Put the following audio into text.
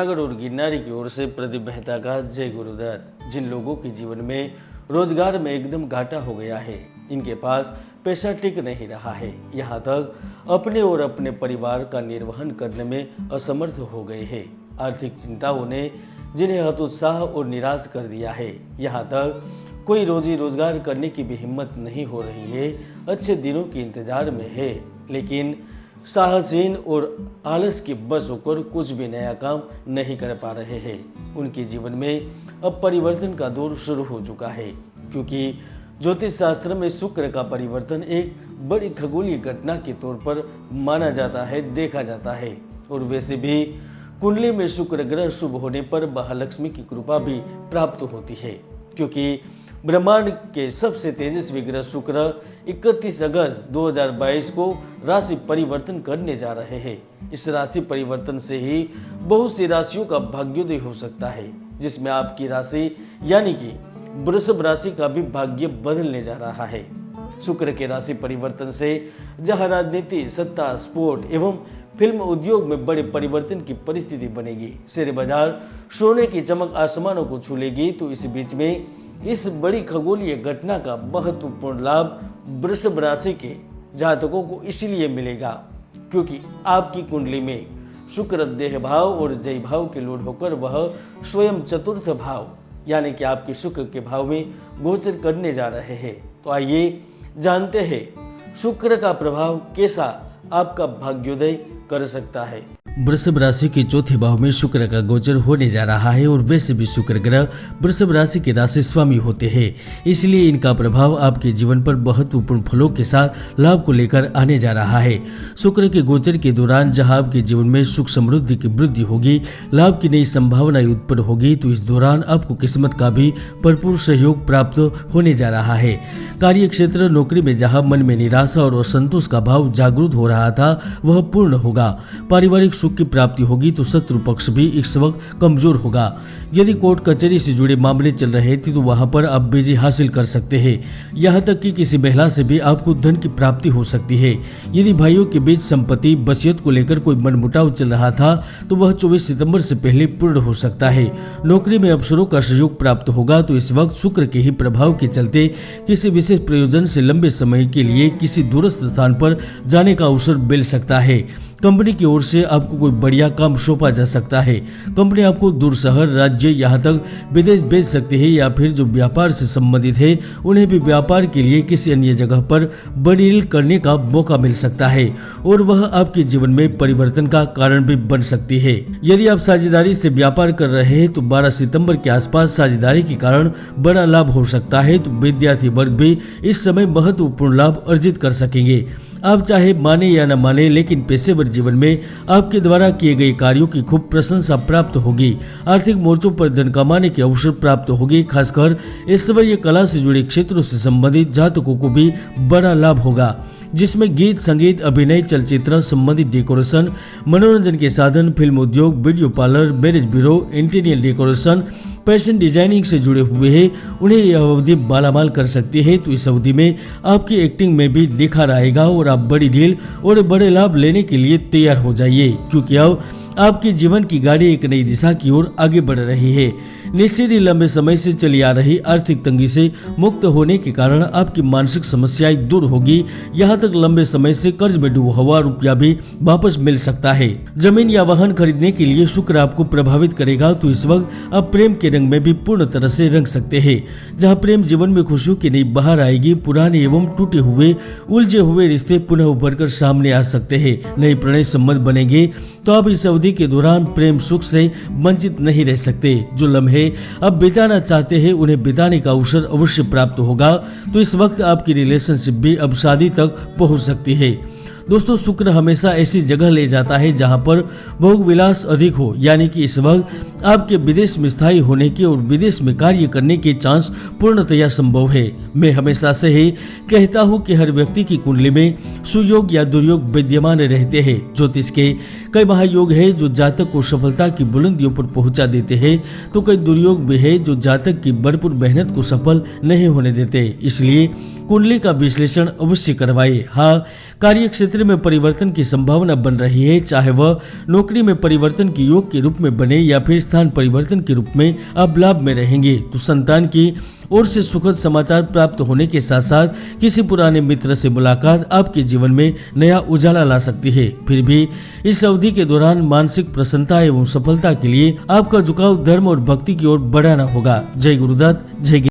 जूनागढ़ और गिरनारी की ओर से प्रदीप मेहता का जय गुरुदत्त। जिन लोगों के जीवन में रोजगार में एकदम घाटा हो गया है, इनके पास पैसा टिक नहीं रहा है, यहाँ तक अपने और अपने परिवार का निर्वहन करने में असमर्थ हो गए हैं। आर्थिक चिंताओं ने जिन्हें हतोत्साह और निराश कर दिया है, यहाँ तक कोई रोजी रोजगार करने की भी हिम्मत नहीं हो रही है। अच्छे दिनों के इंतजार में है, लेकिन साहसहीन और आलस की बस होकर कुछ भी नया काम नहीं कर पा रहे हैं। उनके जीवन में अब परिवर्तन का दौर शुरू हो चुका है, क्योंकि ज्योतिष शास्त्र में शुक्र का परिवर्तन एक बड़ी खगोलीय घटना के तौर पर माना जाता है, देखा जाता है। और वैसे भी कुंडली में शुक्र ग्रह शुभ होने पर महालक्ष्मी की कृपा भी प्राप्त होती है, क्योंकि ब्रह्मांड के सबसे तेजस्वी ग्रह शुक्र 31 अगस्त 2022 को राशि परिवर्तन करने जा रहे हैं। इस राशि परिवर्तन से ही बहुत सी राशियों का भाग्योदय हो सकता है, जिसमें आपकी राशि यानी कि वृषभ राशि का भी भाग्य बदलने जा रहा है। शुक्र के राशि परिवर्तन से जहां राजनीति, सत्ता, स्पोर्ट एवं फिल्म उद्योग में बड़े परिवर्तन की परिस्थिति बनेगी, शेयर बाजार सोने की चमक आसमानों को छू लेगी, तो इस बीच में इस बड़ी खगोलीय घटना का महत्वपूर्ण लाभ वृषभ राशि के जातकों को इसलिए मिलेगा क्योंकि आपकी कुंडली में शुक्र देह भाव और जय भाव के लोड होकर वह स्वयं चतुर्थ भाव यानी कि आपके शुक्र के भाव में गोचर करने जा रहे हैं। तो आइए जानते हैं शुक्र का प्रभाव कैसा आपका भाग्योदय कर सकता है। वृषभ राशि के चौथे भाव में शुक्र का गोचर होने जा रहा है और वैसे भी शुक्र ग्रह वृषभ राशि के राशि स्वामी होते हैं, इसलिए इनका प्रभाव आपके जीवन पर महत्वपूर्ण फलों के साथ लाभ को लेकर आने जा रहा है। शुक्र के गोचर के दौरान जहां आपके जीवन में सुख समृद्धि की वृद्धि होगी, लाभ की नई संभावनाएं उत्पन्न होगी, तो इस दौरान आपको किस्मत का भी भरपूर सहयोग प्राप्त होने जा रहा है। कार्य क्षेत्र, नौकरी में जहां मन में निराशा और असंतोष का भाव जागृत हो रहा था, वह पूर्ण होगा। पारिवारिक सुख की प्राप्ति होगी, तो शत्रु पक्ष भी इस वक्त कमजोर होगा। यदि कोर्ट कचहरी से जुड़े मामले चल रहे थे, तो वहां पर आप विजय हासिल कर सकते हैं। यहां तक कि किसी महिला से भी आपको धन की प्राप्ति हो सकती है। यदि भाइयों के बीच संपत्ति वसीयत को लेकर कोई मनमुटाव चल रहा था, तो वह 24 सितंबर से पहले पूर्ण हो सकता है। नौकरी में अवसरों का सहयोग प्राप्त होगा, तो इस वक्त शुक्र के ही प्रभाव के चलते किसी विशेष प्रयोजन से लंबे समय के लिए किसी दूरस्थ स्थान पर जाने का अवसर मिल सकता है। कंपनी की ओर से आपको कोई बढ़िया काम सौंपा जा सकता है। कंपनी आपको दूर शहर, राज्य, यहाँ तक विदेश भेज सकती है, या फिर जो व्यापार से संबंधित है उन्हें भी व्यापार के लिए किसी अन्य जगह पर बड़ी डील करने का मौका मिल सकता है, और वह आपके जीवन में परिवर्तन का कारण भी बन सकती है। यदि आप साझेदारी से व्यापार कर रहे हैं, तो 12 सितंबर के आसपास साझेदारी के कारण बड़ा लाभ हो सकता है। तो विद्यार्थी वर्ग भी इस समय महत्वपूर्ण लाभ अर्जित कर सकेंगे। आप चाहे माने या न माने, लेकिन पेशेवर जीवन में आपके द्वारा किए गए कार्यों की खूब प्रशंसा प्राप्त होगी। आर्थिक मोर्चों पर धन कमाने के अवसर प्राप्त होगी। खासकर ऐश्वर्य कला से जुड़े क्षेत्रों से संबंधित जातकों को भी बड़ा लाभ होगा, जिसमें गीत, संगीत, अभिनय, चलचित्र संबंधित डेकोरेशन, मनोरंजन के साधन, फिल्म उद्योग, video parlour, marriage bureau, interior decoration, fashion designing से जुड़े हुए हैं, उन्हें यह अवधि मालामाल कर सकती है। तो इस अवधि में आपकी एक्टिंग में भी निखार आएगा और आप बड़ी डील और बड़े लाभ लेने के लिए तैयार हो जाइए, क्योंकि अब आपके जीवन की गाड़ी एक नई दिशा की ओर आगे बढ़ रही है। निश्चित ही लंबे समय से चली आ रही आर्थिक तंगी से मुक्त होने के कारण आपकी मानसिक समस्याएं दूर होगी। यहाँ तक लंबे समय से कर्ज में डूबा हुआ रुपया भी वापस मिल सकता है। जमीन या वाहन खरीदने के लिए शुक्र आपको प्रभावित करेगा, तो इस वक्त आप प्रेम के रंग में भी पूर्ण तरह से रंग सकते हैं। जहाँ प्रेम जीवन में खुशियों की नई बहार आएगी, पुराने एवं टूटे हुए, उलझे हुए रिश्ते पुनः उभर कर सामने आ सकते हैं। नए प्रणय संबंध बनेंगे, तो आप इस अवधि के दौरान प्रेम सुख से वंचित नहीं रह सकते। जो लम्हे अब बिताना चाहते हैं, उन्हें बिताने का अवसर अवश्य प्राप्त होगा। तो इस वक्त आपकी रिलेशनशिप भी अब शादी तक पहुंच सकती है। दोस्तों, शुक्र हमेशा ऐसी जगह ले जाता है जहां पर भोग विलास अधिक हो, यानी कि इस वक्त आपके विदेश में स्थायी होने के और विदेश में कार्य करने के चांस पूर्णतया संभव है। मैं हमेशा से ही कहता हूं कि हर व्यक्ति की कुंडली में सुयोग या दुर्योग विद्यमान रहते हैं। ज्योतिष के कई महायोग है जो जातक को सफलता की बुलंदियों पर पहुंचा देते हैं, तो कई दुर्योग भी है जो जातक की भरपूर मेहनत को सफल नहीं होने देते। इसलिए कुंडली का विश्लेषण अवश्य करवाइए। हाँ, कार्य क्षेत्र में परिवर्तन की संभावना बन रही है, चाहे वह नौकरी में परिवर्तन की योग के रूप में बने या फिर स्थान परिवर्तन के रूप में आप लाभ में रहेंगे। तो संतान की ओर से सुखद समाचार प्राप्त होने के साथ साथ किसी पुराने मित्र से मुलाकात आपके जीवन में नया उजाला ला सकती है। फिर भी इस अवधि के दौरान मानसिक प्रसन्नता एवं सफलता के लिए आपका झुकाव धर्म और भक्ति की ओर बढ़ाना होगा। जय गुरुदत्त, जय